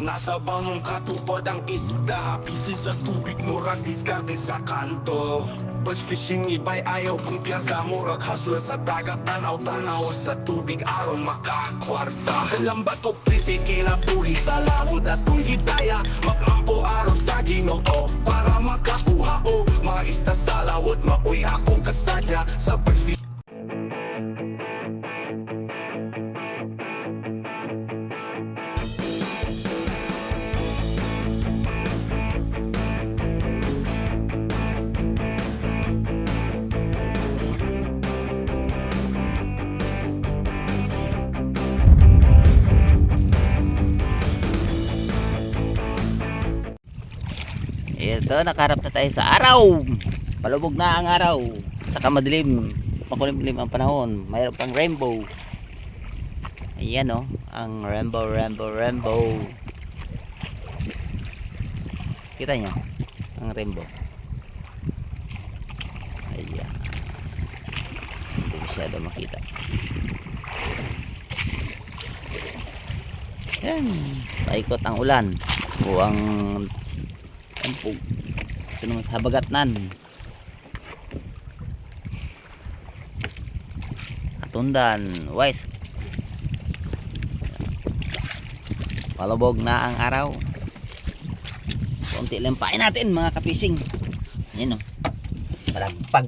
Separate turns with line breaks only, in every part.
Nasa bangong katupad ang isda, busy sa tubig, murag diskarte sa kanto. But fishing iba'y ayaw kumpiyansa, murag hustler sa dagat, tanaw-tanaw sa tubig aron makakwarta. Lambat o prisi kinabuhi sa lawod at kung hidaya, maglampo aron sa Ginoo para makakuha o maista sa lawod. Mauy akong kasadya sa pag-fishing.
Ito, nakaharap na tayo sa araw. Palubog na ang araw. Saka madilim. Makulimlim ang panahon. Mayroon pang rainbow. Ayan o. Ang rainbow. Kita nyo? Ang rainbow. Ayan. Hindi masyado makita. Ayan. Paikot ang ulan. O ang tampog. Ito naman sa Habagatnan. Katundan West. Palubog na ang araw. Konti lang pain natin mga kapising. Ayan o. Malagpag.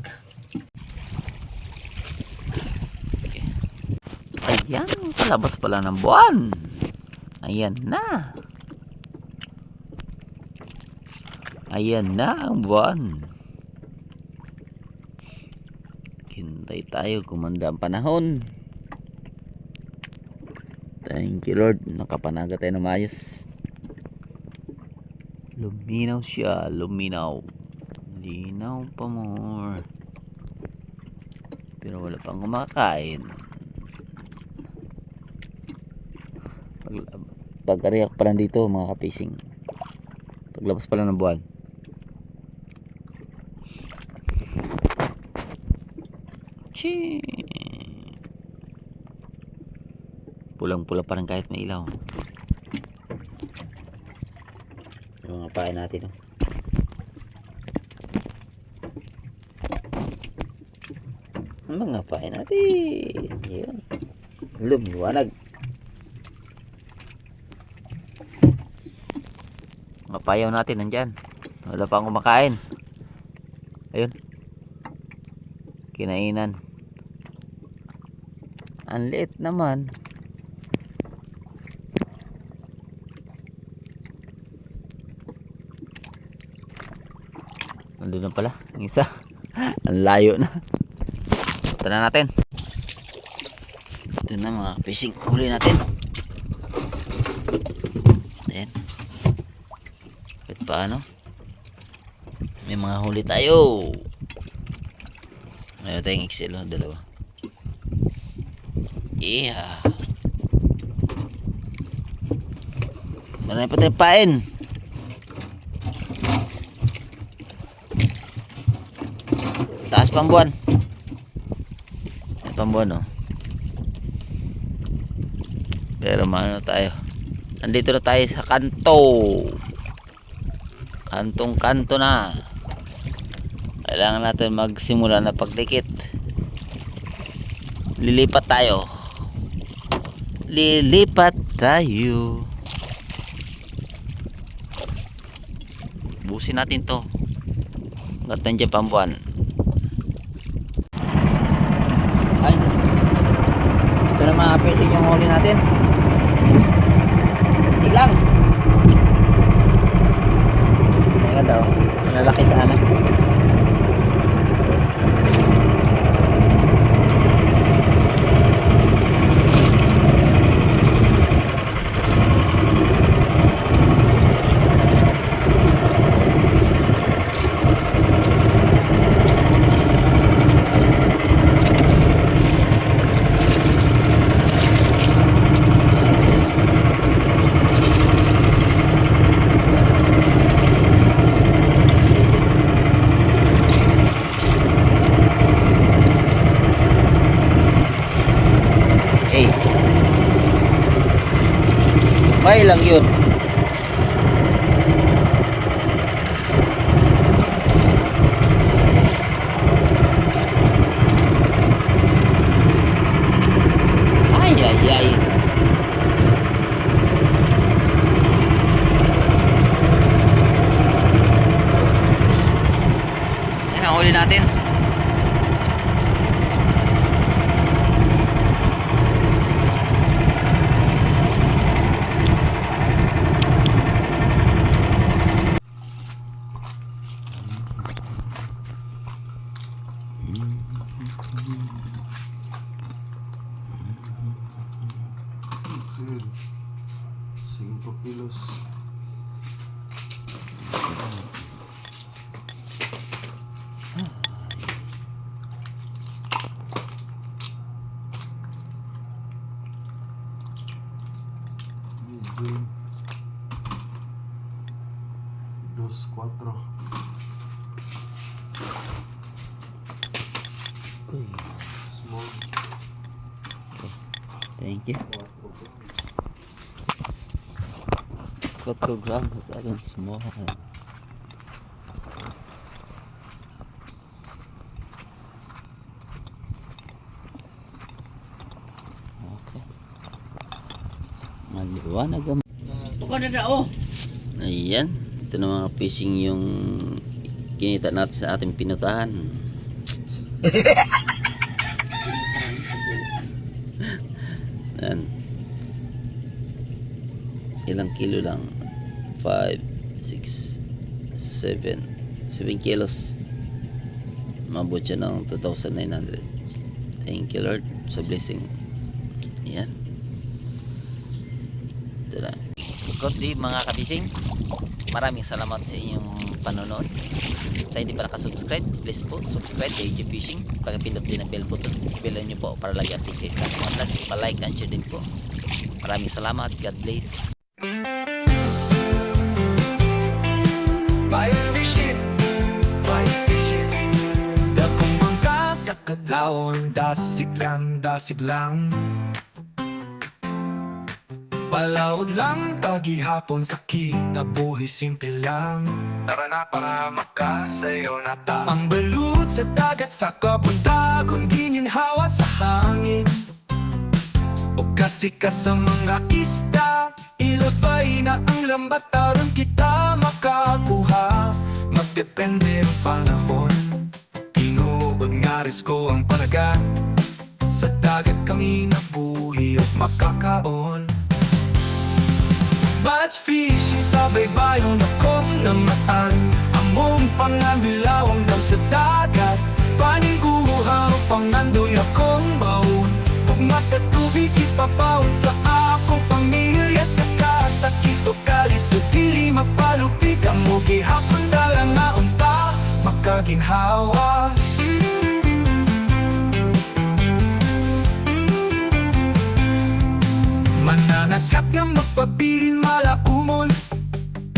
Okay. Ayan. Palabas pala ng buwan. Ayan na. Ayan na ang buwan. Hintay tayo, kumanda ang panahon. Thank you Lord, nakapanaga tayo ng maayos. Luminaw siya, luminaw. Linaw pa more. Pero wala pang kumakain. Pag-ariak pa lang dito mga kapishing. Paglabas pa lang ng buwan. Pulang-pula pa rin kahit may ilaw. Yung mga pain natin, no? Ang mga pain natin. Yun. Lumiwanag. Mga payaw natin nandyan. Wala pang kumakain. Ayun. Kinainan. Ang liit naman. Nandun na pala ang isa. Ang layo na. Ito na natin. Ito na mga fishing. Huli natin. Ayan. Kahit paano. May mga huli tayo. Mayroon tayong XL. Dalawa. Yeah. Marami pa tayong pain. Taas pang buwan. Pang buwan, oh. Pero maano tayo. Nandito na tayo sa kanto. Kantong-kanto na. Kailangan natin magsimula na pagdikit. Lilipat tayo. Lilipat tayo. Busin natin to. Hanggat nandiyan pang buwan. Ay. Ito na mga fishing yung huli natin. Hindi lang. Ano daw? Malalaki sana. May lang yun.
Sir, 5 kilos. Medium. 2, 4.
Uy,
Small.
thank you. 4 grams atin small. Okay. Maliwanag ang Bukan na oh. Ayan, ito na mga fishing yung kinita natin sa ating pinutahan. Yan. Ilang kilo lang? 5, 6, 7 kilos. Mabot siya ng 2,900. Thank you Lord sa blessing. Yan. Ito na. Good day mga kabising. Maraming salamat sa inyong panonood. Sa hindi pa nakasubscribe, please po subscribe kay AJ Fishing. Pagpindot din ang bell button, i-bell nyo po para lagi update kayo sa aking vlog. Pa-like and share din po. Maraming salamat. God bless.
Fire fishing, fire fishing. Dakong bangka sa kadlaon, dasig lang. Palawod lang, tagihapon sa kinabuhi, simple lang. Tara na para makasayo na ta. Ang balut sa dagat sa kabuntagon, gininhawa sa hangin. O kasi ka sa mga isda, ilabay na ang lambat, aron kita makakuha. Magdepende ang panahon, tinuod nga risko ang panagat. Sa dagat kami nabuhi at makakaon. Batch fishing sa baybayon akong namaan. Among pangabilawang daw sa dagat, paniguha o pangandoy akong baon. Pugma sa tubig ipapaon sa akong pamilya. Sa kasakit o kalis o dili mapalupig, ang mo gihapon dalang nga unta makaginhawa. Mananakap nga magpabilin malaumon.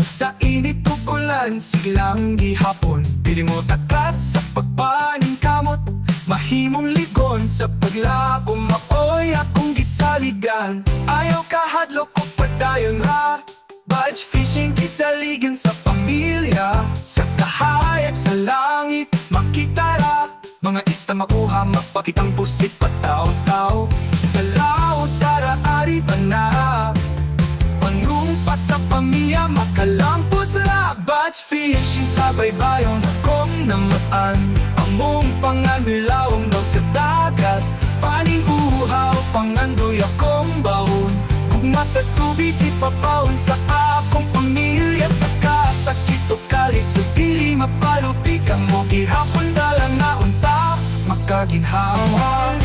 Sa init kukulan, siglang gihapon. Pili mo takas sa pagpaning kamot. Mahimong ligon sa paglako, maoy akong gisaligan. Ayaw kahadlok o padayon ra. Batch fishing kisaligan sa pamilya. Sa kahayag sa langit, makita ra. Mga ista makuha, magpakitang pusit pataw-taw. Sa laot tara ari ba na? Panumpa sa pamilya, makalampos ra. Batch fishing sa baybayon akong namaan. Among panganilawang daw sa dagat, paniguhaw, pangandoy akong baon. Gugma sa tubig ipapaon sa akong pamilya. Sa kasakit o kalis o dili mapalupig, ang mo gihapon dalang na unta makaginhawa.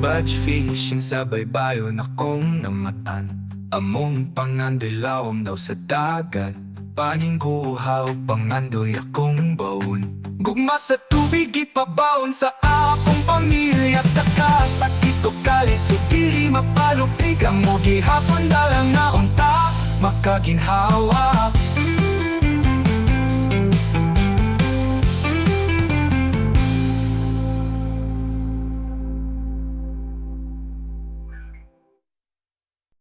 Batch fishing sa baybayon akong namatan. Among pangandilawom daw sa dagat, paningguhaw, pangandoy akong baon. Gugma sa tubig ipabaon sa akong pamilya. Sa kasakit o kalis o dili mapalupig, ang mo gihapon dalang na unta makaginhawa.